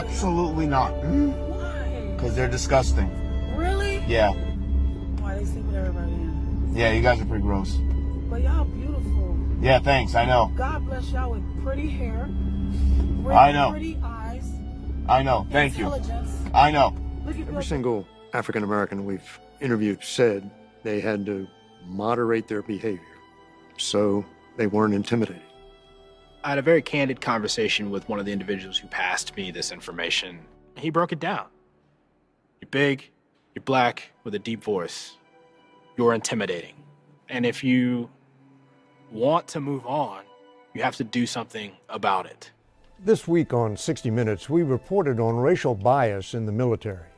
Absolutely not. Why? Because they're disgusting. Really? Yeah. Why they sleep with everybody in? Yeah, you guys are pretty gross. But y'all beautiful. Yeah, thanks. I know. God bless y'all with pretty hair. I know. Pretty eyes. I know. Thank you. Intelligence. I know. Look at Every single African American we've interviewed said they had to moderate their behavior so they weren't intimidated. I had a very candid conversation with one of the individuals who passed me this information. He broke it down. You're big, you're black, with a deep voice. You're intimidating. And if you want to move on, you have to do something about it. This week on 60 Minutes, we reported on racial bias in the military.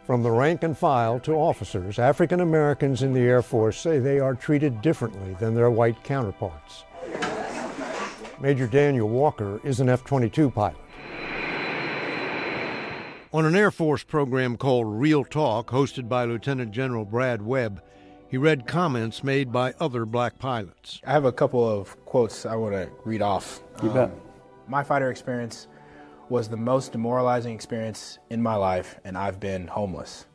From the rank and file to officers, African Americans in the Air Force say they are treated differently than their white counterparts. Major Daniel Walker is an F-22 pilot. On an Air Force program called Real Talk, hosted by Lieutenant General Brad Webb, he read comments made by other black pilots. I have a couple of quotes I want to read off. You bet. My fighter experience was the most demoralizing experience in my life, and I've been homeless.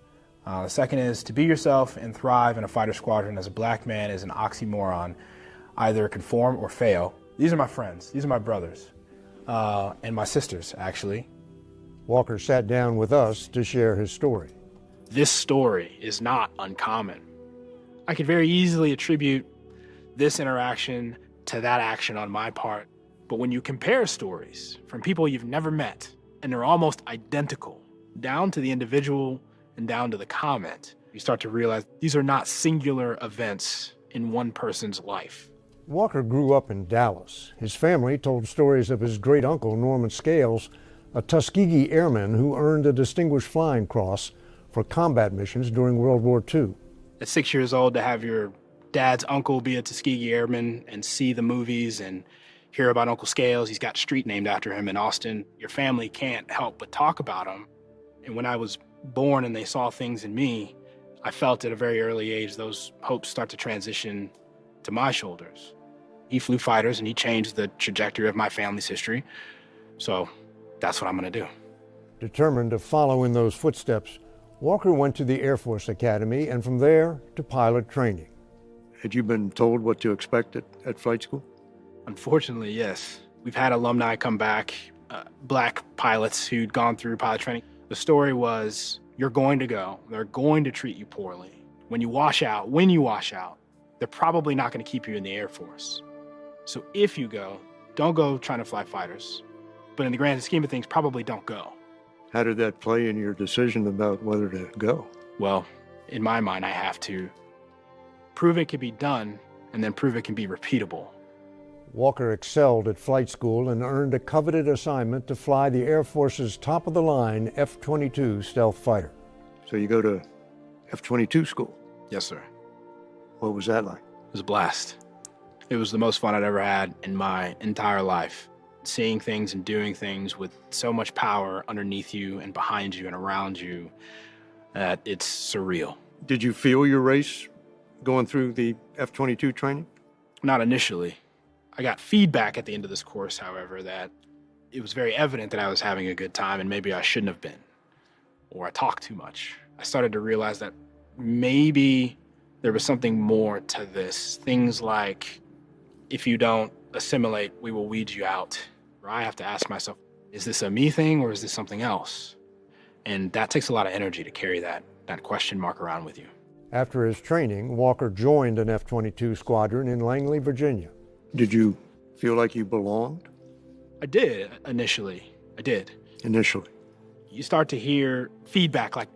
The second is, to be yourself and thrive in a fighter squadron as a black man is an oxymoron. Either conform or fail. These are my friends. These are my brothers. And my sisters, actually. Walker sat down with us to share his story. This story is not uncommon. I could very easily attribute this interaction to that action on my part. But when you compare stories from people you've never met, and they're almost identical, down to the individual and down to the comment, you start to realize these are not singular events in one person's life. Walker grew up in Dallas. His family told stories of his great-uncle, Norman Scales, a Tuskegee airman who earned a Distinguished Flying Cross for combat missions during World War II. At 6 years old, to have your dad's uncle be a Tuskegee airman and see the movies and hear about Uncle Scales, he's got a street named after him in Austin, your family can't help but talk about him. And when I was born and they saw things in me, I felt at a very early age those hopes start to transition to my shoulders. He flew fighters and he changed the trajectory of my family's history. So that's what I'm gonna do. Determined to follow in those footsteps, Walker went to the Air Force Academy and from there to pilot training. Had you been told what to expect at flight school? Unfortunately, yes. We've had alumni come back, black pilots who'd gone through pilot training. The story was, you're going to go, they're going to treat you poorly. When you wash out, they're probably not gonna keep you in the Air Force. So if you go, don't go trying to fly fighters. But in the grand scheme of things, probably don't go. How did that play in your decision about whether to go? Well, in my mind, I have to prove it can be done and then prove it can be repeatable. Walker excelled at flight school and earned a coveted assignment to fly the Air Force's top-of-the-line F-22 stealth fighter. So you go to F-22 school? Yes, sir. What was that like? It was a blast. It was the most fun I'd ever had in my entire life. Seeing things and doing things with so much power underneath you and behind you and around you that it's surreal. Did you feel your race going through the F-22 training? Not initially. I got feedback at the end of this course, however, that it was very evident that I was having a good time and maybe I shouldn't have been, or I talked too much. I started to realize that maybe there was something more to this. Things like, if you don't assimilate, we will weed you out. Or I have to ask myself, is this a me thing or is this something else? And that takes a lot of energy to carry that question mark around with you. After his training, Walker joined an F-22 squadron in Langley, Virginia. Did you feel like you belonged? I did, initially. I did. Initially? You start to hear feedback like,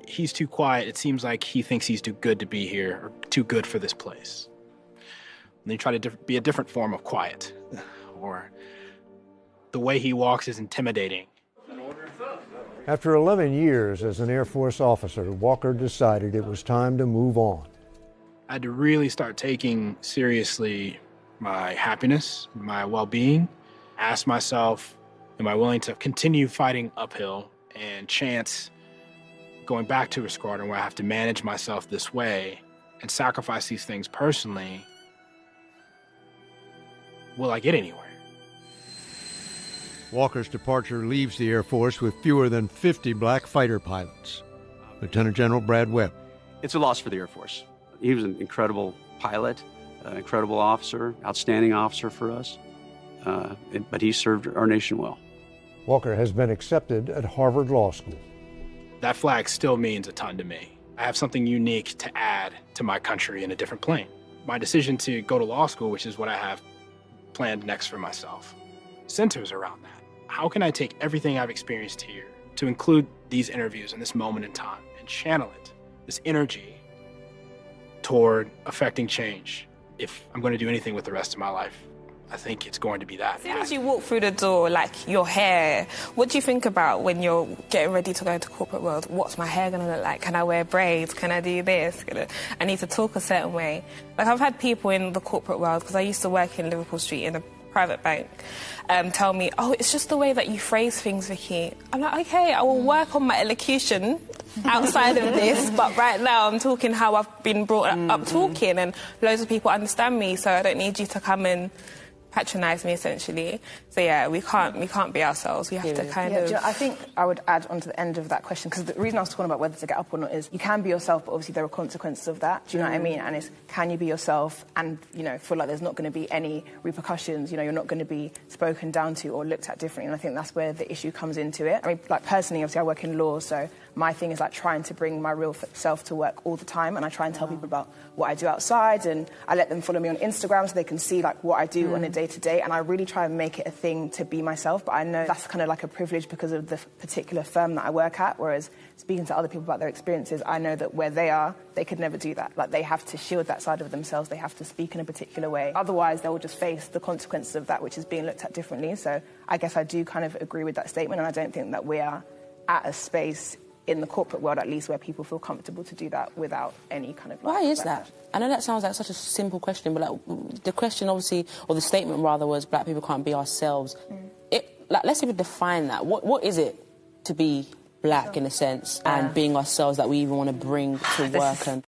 he's too quiet. It seems like he thinks he's too good to be here or too good for this place. And they try to be a different form of quiet. Or the way he walks is intimidating. After 11 years as an Air Force officer, Walker decided it was time to move on. I had to really start taking seriously my happiness, my well-being. Ask myself, am I willing to continue fighting uphill and chance going back to a squadron where I have to manage myself this way and sacrifice these things personally? Will I get anywhere? Walker's departure leaves the Air Force with fewer than 50 black fighter pilots. Lieutenant General Brad Webb. It's a loss for the Air Force. He was an incredible pilot, an incredible officer, outstanding officer for us, but he served our nation well. Walker has been accepted at Harvard Law School. That flag still means a ton to me. I have something unique to add to my country in a different plane. My decision to go to law school, which is what I have planned next for myself, centers around that. How can I take everything I've experienced here to include these interviews in this moment in time and channel it, this energy, toward affecting change? If I'm going to do anything with the rest of my life, I think it's going to be that. As soon as you walk through the door, like your hair, what do you think about when you're getting ready to go into corporate world? What's my hair going to look like? Can I wear braids? Can I do this? I need to talk a certain way. Like I've had people in the corporate world, because I used to work in Liverpool Street in a private bank, tell me, oh, it's just the way that you phrase things, Vicky. I'm like, okay, I will work on my elocution outside of this, but right now I'm talking how I've been brought up talking, and loads of people understand me, so I don't need you to come and patronise me, essentially. So yeah, we can't be ourselves. We have to kind of... Do you know, I think I would add on to the end of that question, because the reason I was talking about whether to get up or not is you can be yourself, but obviously there are consequences of that. Do you know what I mean? And it's, can you be yourself and, you know, feel like there's not going to be any repercussions, you know, you're not going to be spoken down to or looked at differently. And I think that's where the issue comes into it. I mean, like, personally, obviously I work in law, so my thing is like trying to bring my real self to work all the time, and I try and tell people about what I do outside, and I let them follow me on Instagram so they can see like what I do on a day-to-day, and I really try and make it a thing to be myself. But I know that's kind of like a privilege because of the particular firm that I work at, whereas speaking to other people about their experiences, I know that where they are, they could never do that. Like, they have to shield that side of themselves, they have to speak in a particular way. Otherwise, they will just face the consequences of that, which is being looked at differently. So I guess I do kind of agree with that statement, and I don't think that we are at a space in the corporate world, at least, where people feel comfortable to do that without any kind of... Why is that? I know that sounds like such a simple question, but like, the question, obviously, or the statement rather, was black people can't be ourselves. Like, let's even define that. What is it to be black, in a sense, and being ourselves that we even want to bring to work? And